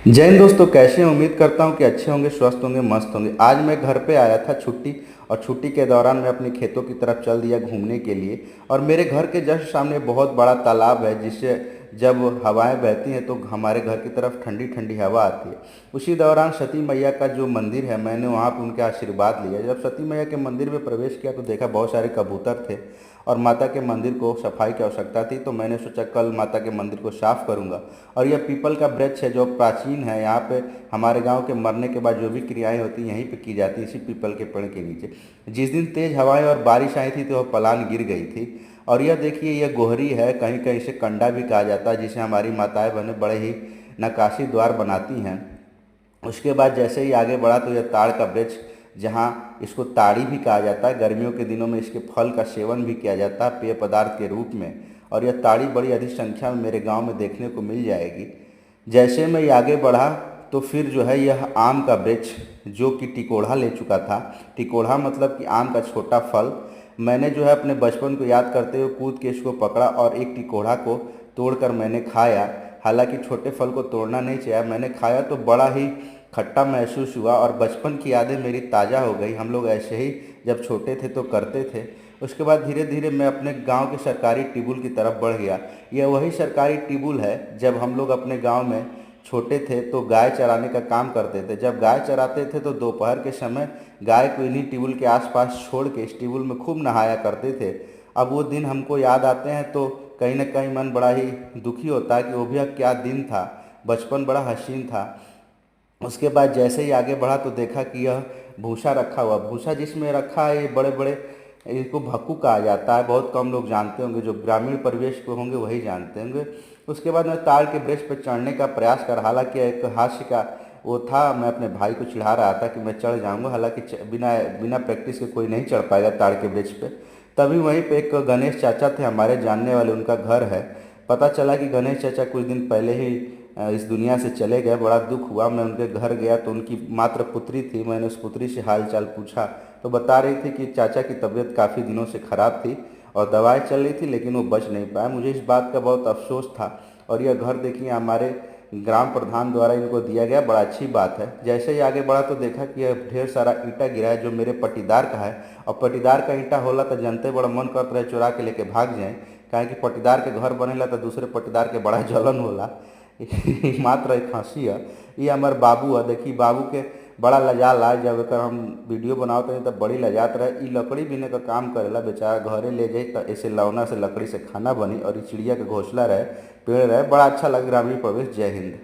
जय हिंद दोस्तों, कैसे हैं? उम्मीद करता हूं कि अच्छे होंगे, स्वस्थ होंगे, मस्त होंगे। आज मैं घर पे आया था छुट्टी, और छुट्टी के दौरान मैं अपने खेतों की तरफ चल दिया घूमने के लिए। और मेरे घर के जस्ट सामने बहुत बड़ा तालाब है, जिससे जब हवाएं बहती हैं तो हमारे घर की तरफ ठंडी ठंडी हवा आती है। उसी दौरान सती मैया का जो मंदिर है, मैंने वहाँ पे उनके आशीर्वाद लिया। जब सती मैया के मंदिर में प्रवेश किया तो देखा बहुत सारे कबूतर थे, और माता के मंदिर को सफाई की आवश्यकता थी, तो मैंने सोचा कल माता के मंदिर को साफ करूंगा। और यह पीपल का वृक्ष है जो प्राचीन है। यहाँ पे हमारे गांव के मरने के बाद जो भी क्रियाएं होती हैं यहीं पे की जाती है, इसी पीपल के पेड़ के नीचे। जिस दिन तेज हवाएं और बारिश आई थी तो वह पलान गिर गई थी। और यह देखिए, यह गोहरी है, कहीं कहीं से कंडा भी कहा जाता है, जिसे हमारी माताएं बहनें बड़े ही नक्काशी द्वार बनाती हैं। उसके बाद जैसे ही आगे बढ़ा तो यह ताड़ का वृक्ष, जहाँ इसको ताड़ी भी कहा जाता है, गर्मियों के दिनों में इसके फल का सेवन भी किया जाता है पेय पदार्थ के रूप में। और यह ताड़ी बड़ी अधिक संख्या में मेरे गांव में देखने को मिल जाएगी। जैसे मैं आगे बढ़ा तो फिर जो है यह आम का वृक्ष, जो कि टिकोढ़ा ले चुका था। टिकोढ़ा मतलब कि आम का छोटा फल। मैंने जो है अपने बचपन को याद करते हुए कूद के इसको पकड़ा और एक टिकोढ़ा को तोड़कर मैंने खाया। हालांकि छोटे फल को तोड़ना नहीं चाहिए, मैंने खाया तो बड़ा ही खट्टा महसूस हुआ और बचपन की यादें मेरी ताज़ा हो गई। हम लोग ऐसे ही जब छोटे थे तो करते थे। उसके बाद धीरे धीरे मैं अपने गांव के सरकारी टिबुल की तरफ बढ़ गया। यह वही सरकारी टिबुल है जब हम लोग अपने गांव में छोटे थे तो गाय चराने का काम करते थे। जब गाय चराते थे तो दोपहर के समय गाय को इन्हीं टिबुल के आसपास छोड़ के इस टिबुल में खूब नहाया करते थे। अब वो दिन हमको याद आते हैं तो कहीं ना कहीं मन बड़ा ही दुखी होता है कि वो भी अब क्या दिन था। बचपन बड़ा हसीन था। उसके बाद जैसे ही आगे बढ़ा तो देखा कि यह भूसा रखा हुआ, भूसा जिसमें रखा है ये बड़े बड़े, इसको भक्कू कहा जाता है। बहुत कम लोग जानते होंगे, जो ग्रामीण परिवेश के होंगे वही जानते होंगे। उसके बाद मैं ताड़ के वृक्ष पर चढ़ने का प्रयास कर, हालांकि एक हास्य का वो था, मैं अपने भाई को चिढ़ा रहा था कि मैं चढ़ जाऊंगा। हालांकि बिना बिना प्रैक्टिस के कोई नहीं चढ़ पाएगा ताड़ के वृक्ष पे। तभी वहीं पे एक गणेश चाचा थे हमारे जानने वाले, उनका घर है। पता चला कि गणेश चाचा कुछ दिन पहले ही इस दुनिया से चले गए। बड़ा दुख हुआ। मैं उनके घर गया तो उनकी मात्र पुत्री थी। मैंने उस पुत्री से हाल चाल पूछा तो बता रही थी कि चाचा की तबीयत काफ़ी दिनों से ख़राब थी और दवाएं चल रही थी, लेकिन वो बच नहीं पाए। मुझे इस बात का बहुत अफसोस था। और यह घर देखिए हमारे ग्राम प्रधान द्वारा इनको दिया गया, बड़ा अच्छी बात है। जैसे ही आगे बढ़ा तो देखा कि यह ढेर सारा ईंटा गिरा है जो मेरे पट्टीदार का है। और पट्टीदार का ईंटा होला तो जनते बड़ा मन करता है चुरा के लेके भाग जाए, काहे कि पट्टीदार के घर बनेला तो दूसरे पट्टीदार के बड़ा जलन होला। मात्र एक हंसी है। ये हमारे बाबू है, देखी बाबू के बड़ा लजा ला, जब एक हम वीडियो बनावत रहे तब बड़ी लजात रहे। ई लकड़ी बीने का काम करेला, बेचारा घरे ले जाए तो ऐसे लौना से लकड़ी से खाना बनी, और ये चिड़िया के घोंसला रहे, पेड़ रहे। बड़ा अच्छा लग, ग्रामीण प्रवेश। जय हिंद।